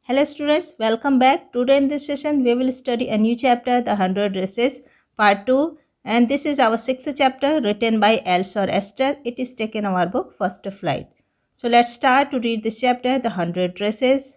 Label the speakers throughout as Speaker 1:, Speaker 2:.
Speaker 1: Hello students, welcome back. Today in this session we will study a new chapter, The 100 Races, Part 2, and this is our 6th chapter written by Elsa or Esther. It is taken our book First Flight. So let's start to read this chapter, The 100 Races.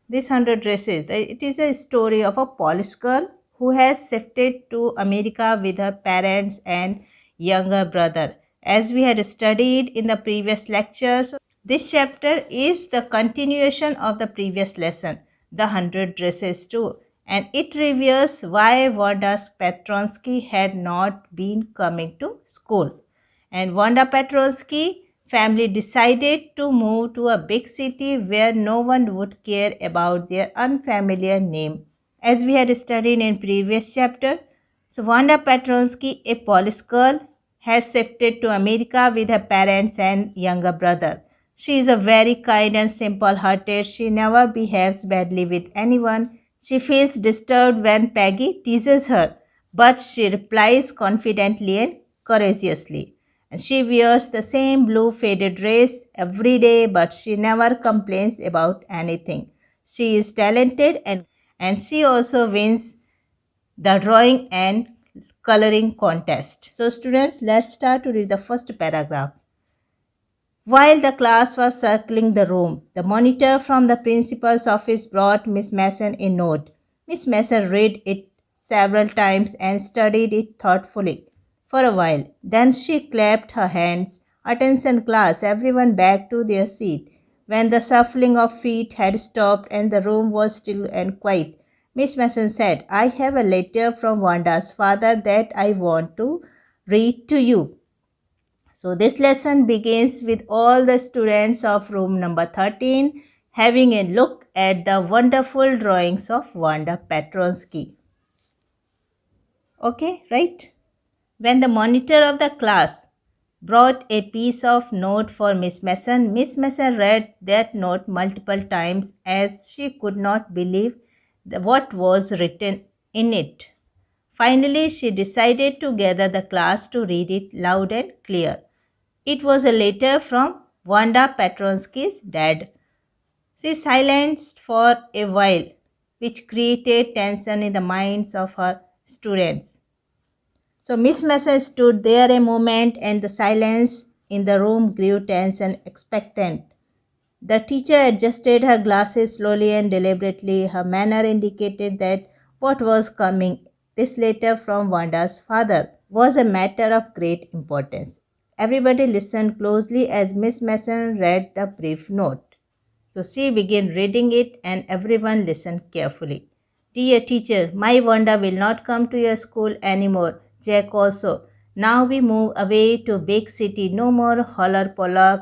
Speaker 1: This 100 Races, it is a story of a Polish girl who has shifted to America with her parents and younger brother. As we had studied in the previous lectures, this chapter is the continuation of the previous lesson, The 100 Dresses too, and it reveals why Wanda Petronsky had not been coming to school. And Wanda Petronsky family decided to move to a big city where no one would care about their unfamiliar name. As we had studied in previous chapter, so Wanda Petronsky, a Polish girl, has shifted to America with her parents and younger brother. She is a very kind and simple-hearted. She never behaves badly with anyone. She feels disturbed when Peggy teases her, but she replies confidently and courageously. And she wears the same blue faded dress every day, but she never complains about anything. She is talented and she also wins the drawing and coloring contest. So students, let's start to read the first paragraph. While the class was circling the room, the monitor from the principal's office brought Miss Mason a note. Miss Mason read it several times and studied it thoughtfully for a while. Then she clapped her hands. Attention class, everyone back to their seat. When the shuffling of feet had stopped and the room was still and quiet, Miss Mason said, I have a letter from Wanda's father that I want to read to you. So this lesson begins with all the students of room number 13 having a look at the wonderful drawings of Wanda Petronsky. Okay, right? When the monitor of the class brought a piece of note for Miss Mason read that note multiple times as she could not believe what was written in it. Finally, she decided to gather the class to read it loud and clear. It was a letter from Wanda Petronsky's dad. She silenced for a while, which created tension in the minds of her students. So Miss Mason stood there a moment and the silence in the room grew tense and expectant. The teacher adjusted her glasses slowly and deliberately. Her manner indicated that what was coming, this letter from Wanda's father, was a matter of great importance. Everybody listened closely as Miss Mason read the brief note. So she began reading it and everyone listened carefully. Dear teacher, my Wanda will not come to your school anymore. Jack also. Now we move away to big city. No more holler Pollock.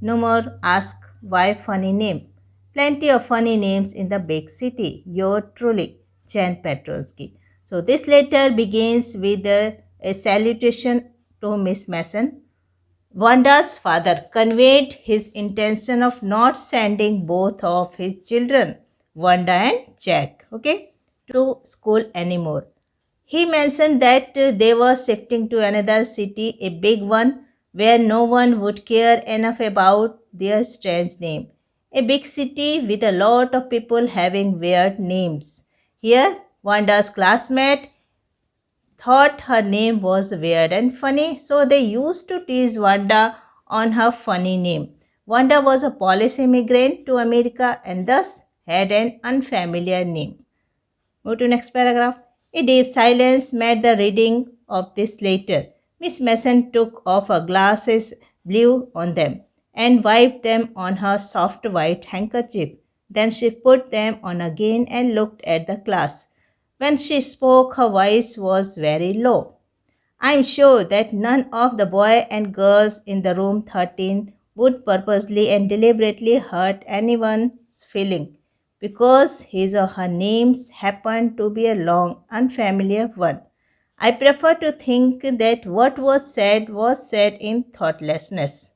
Speaker 1: No more ask why funny name. Plenty of funny names in the big city. Yours truly, Jan Petronsky. So this letter begins with a salutation to Miss Mason. Wanda's father conveyed his intention of not sending both of his children, Wanda and Jack, to school anymore. He mentioned that they were shifting to another city, a big one, where no one would care enough about their strange name. A big city with a lot of people having weird names. Here, Wanda's classmate thought her name was weird and funny, so they used to tease Wanda on her funny name. Wanda was a Polish immigrant to America and thus had an unfamiliar name. Move to next paragraph. A deep silence met the reading of this letter. Miss Mason took off her glasses, blew on them, and wiped them on her soft white handkerchief. Then she put them on again and looked at the class. When she spoke, her voice was very low. I am sure that none of the boys and girls in the room 13 would purposely and deliberately hurt anyone's feeling because his or her names happened to be a long, unfamiliar one. I prefer to think that what was said in thoughtlessness.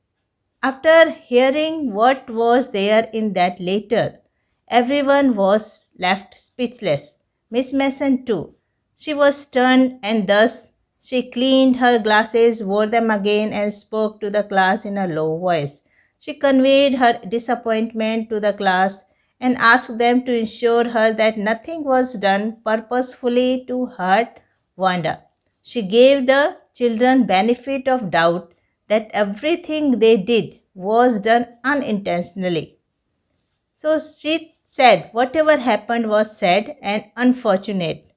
Speaker 1: After hearing what was there in that letter, everyone was left speechless. Miss Mason too. She was stunned and thus she cleaned her glasses, wore them again and spoke to the class in a low voice. She conveyed her disappointment to the class and asked them to ensure her that nothing was done purposefully to hurt Wanda. She gave the children benefit of doubt that everything they did was done unintentionally. So she said whatever happened was sad and unfortunate.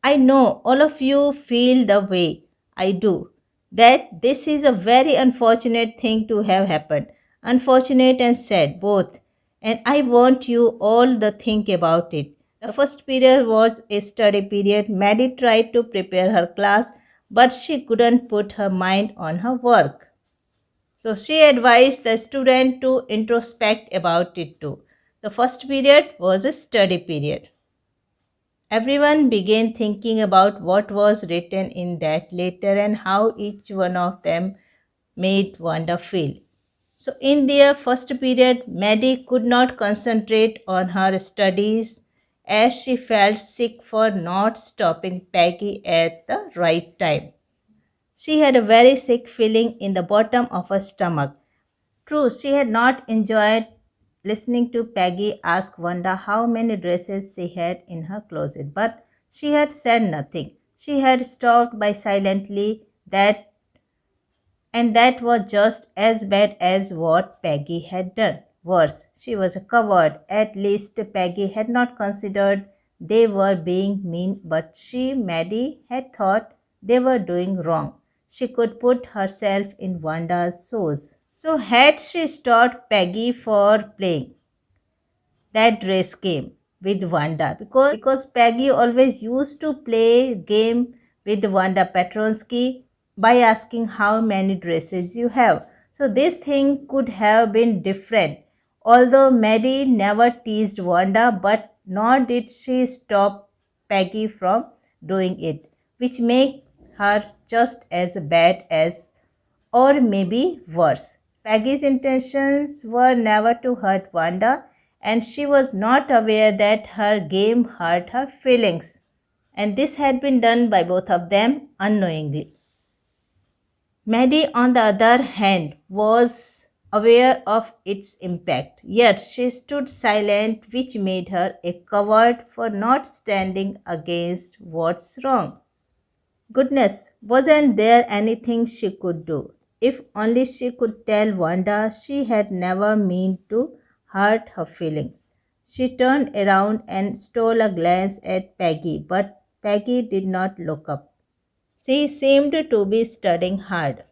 Speaker 1: I know all of you feel the way I do, that this is a very unfortunate thing to have happened. Unfortunate and sad, both. And I want you all to think about it. The first period was a study period. Maddie tried to prepare her class, but she couldn't put her mind on her work. So she advised the student to introspect about it too. The first period was a study period. Everyone began thinking about what was written in that letter and how each one of them made Wanda feel. So, in their first period, Maddie could not concentrate on her studies as she felt sick for not stopping Peggy at the right time. She had a very sick feeling in the bottom of her stomach. True, she had not enjoyed listening to Peggy ask Wanda how many dresses she had in her closet, but she had said nothing. She had stopped by silently that, and that was just as bad as what Peggy had done. Worse, she was a coward. At least Peggy had not considered they were being mean, but she, Maddie, had thought they were doing wrong. She could put herself in Wanda's shoes. So had she stopped Peggy for playing that race game with Wanda, because Peggy always used to play game with Wanda Petronsky by asking how many dresses you have. So this thing could have been different. Although Maddie never teased Wanda, but nor did she stop Peggy from doing it, which makes her just as bad as, or maybe worse. Peggy's intentions were never to hurt Wanda, and she was not aware that her game hurt her feelings. And this had been done by both of them unknowingly. Maddie, on the other hand, was aware of its impact, yet she stood silent, which made her a coward for not standing against what's wrong. Goodness, wasn't there anything she could do? If only she could tell Wanda she had never meant to hurt her feelings. She turned around and stole a glance at Peggy, but Peggy did not look up. She seemed to be studying hard.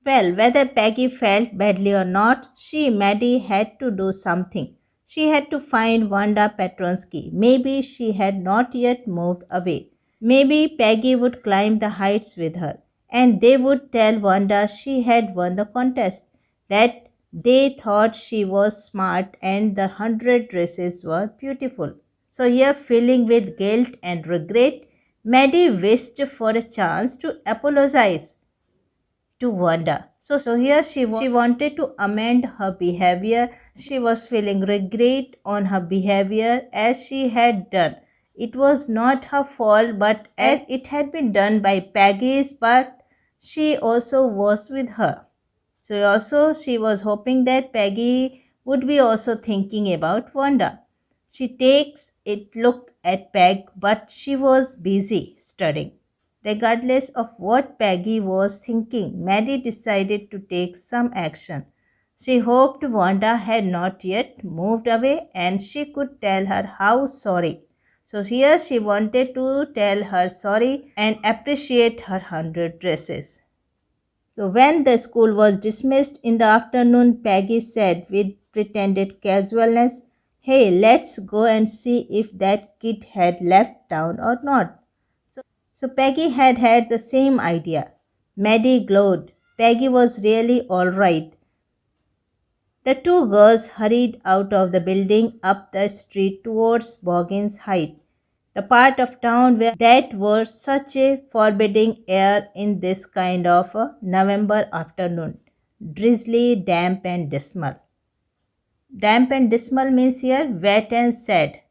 Speaker 1: Well, whether Peggy felt badly or not, Maddie, had to do something. She had to find Wanda Petronsky. Maybe she had not yet moved away. Maybe Peggy would climb the heights with her, and they would tell Wanda she had won the contest, that they thought she was smart and the 100 dresses were beautiful. So, here, feeling with guilt and regret, Maddie wished for a chance to apologize to Wanda. So here she wanted to amend her behavior. She was feeling regret on her behavior as she had done. It was not her fault, but as it had been done by Peggy's, but she also was with her. So also she was hoping that Peggy would be also thinking about Wanda. She takes a look at Peg, but she was busy studying. Regardless of what Peggy was thinking, Maddie decided to take some action. She hoped Wanda had not yet moved away and she could tell her how sorry. So here she wanted to tell her sorry and appreciate her 100 dresses. So when the school was dismissed in the afternoon, Peggy said with pretended casualness, "Hey, let's go and see if that kid had left town or not." So Peggy had had the same idea. Maddie glowed. Peggy was really all right. The two girls hurried out of the building up the street towards Boggins Heights, the part of town where that were such a forbidding air in this kind of a November afternoon, drizzly, damp and dismal. Damp and dismal means here wet and sad.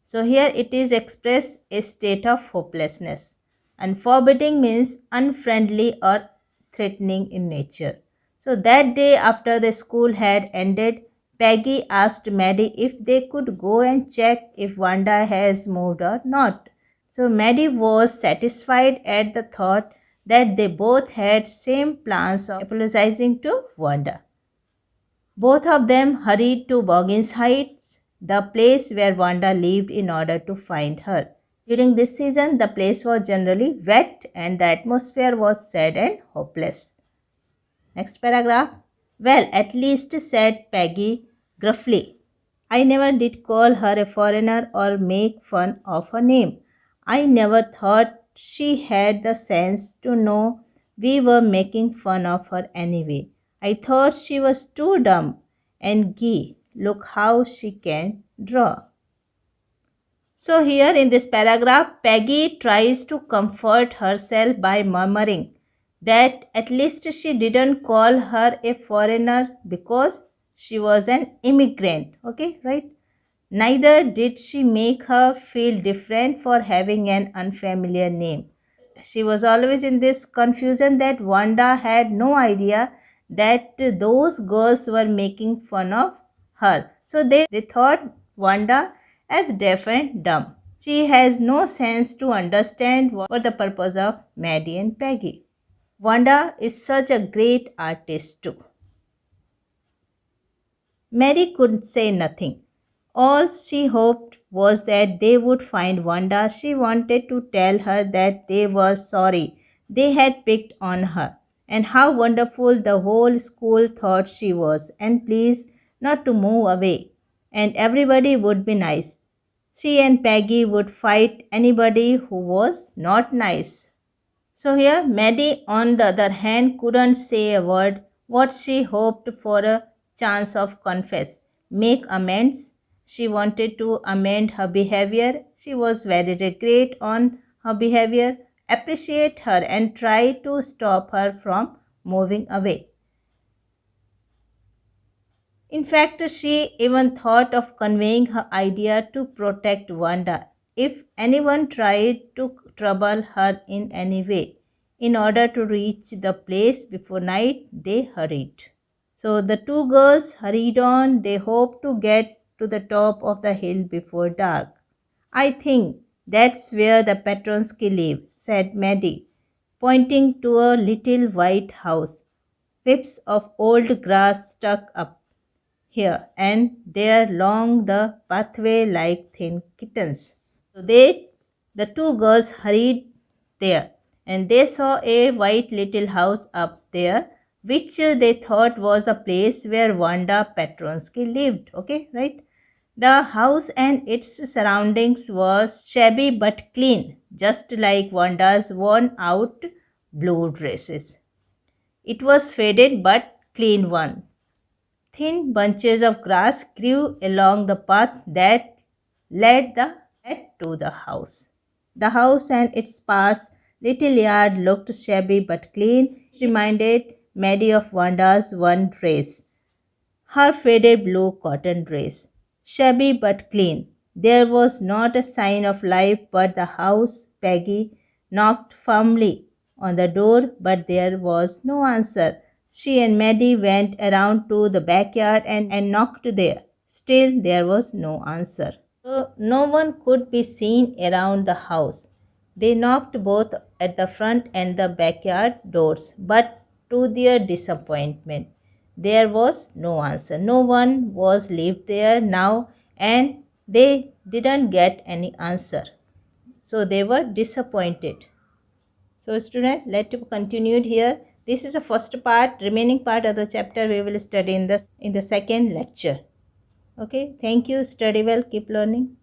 Speaker 1: So here it is expressed a state of hopelessness. And forbidding means unfriendly or threatening in nature. So that day after the school had ended, Peggy asked Maddie if they could go and check if Wanda has moved or not. So Maddie was satisfied at the thought that they both had same plans of apologizing to Wanda. Both of them hurried to Boggins Heights, the place where Wanda lived, in order to find her. During this season, the place was generally wet and the atmosphere was sad and hopeless. Next paragraph. Well, at least, said Peggy gruffly, I never did call her a foreigner or make fun of her name. I never thought she had the sense to know we were making fun of her anyway. I thought she was too dumb. And gee, look how she can draw. So here in this paragraph, Peggy tries to comfort herself by murmuring that at least she didn't call her a foreigner because she was an immigrant. Okay, right? Neither did she make her feel different for having an unfamiliar name. She was always in this confusion that Wanda had no idea that those girls were making fun of her. So they thought Wanda as deaf and dumb. She has no sense to understand what the purpose of Maddie and Peggy. Wanda is such a great artist too. Mary could say nothing. All she hoped was that they would find Wanda. She wanted to tell her that they were sorry they had picked on her, and how wonderful the whole school thought she was, and please not to move away, and everybody would be nice. She and Peggy would fight anybody who was not nice. So here Maddie on the other hand couldn't say a word. What she hoped for a chance of confess, make amends. She wanted to amend her behavior. She was very regret on her behavior, appreciate her and try to stop her from moving away. In fact, she even thought of conveying her idea to protect Wanda if anyone tried to trouble her in any way. In order to reach the place before night, they hurried. So the two girls hurried on. They hoped to get to the top of the hill before dark. I think that's where the Petronsky live, said Maddie, pointing to a little white house. Whips of old grass stuck up here and there along the pathway like thin kittens. So the two girls hurried there and they saw a white little house up there which they thought was the place where Wanda Petronsky lived. Okay, right? The house and its surroundings was shabby but clean, just like Wanda's worn out blue dresses. It was faded but clean one. Thin bunches of grass grew along the path that led to the house. The house and its sparse little yard looked shabby but clean. It reminded Maddie of Wanda's one dress, her faded blue cotton dress. Shabby but clean. There was not a sign of life but the house. Peggy knocked firmly on the door, but there was no answer. She and Maddie went around to the backyard and knocked there. Still, there was no answer. So, no one could be seen around the house. They knocked both at the front and the backyard doors, but to their disappointment, there was no answer. No one was lived there now, and they didn't get any answer. So they were disappointed. So students, let's continue here. This is the first part. Remaining part of the chapter we will study in the second lecture. Okay. Thank you. Study well. Keep learning.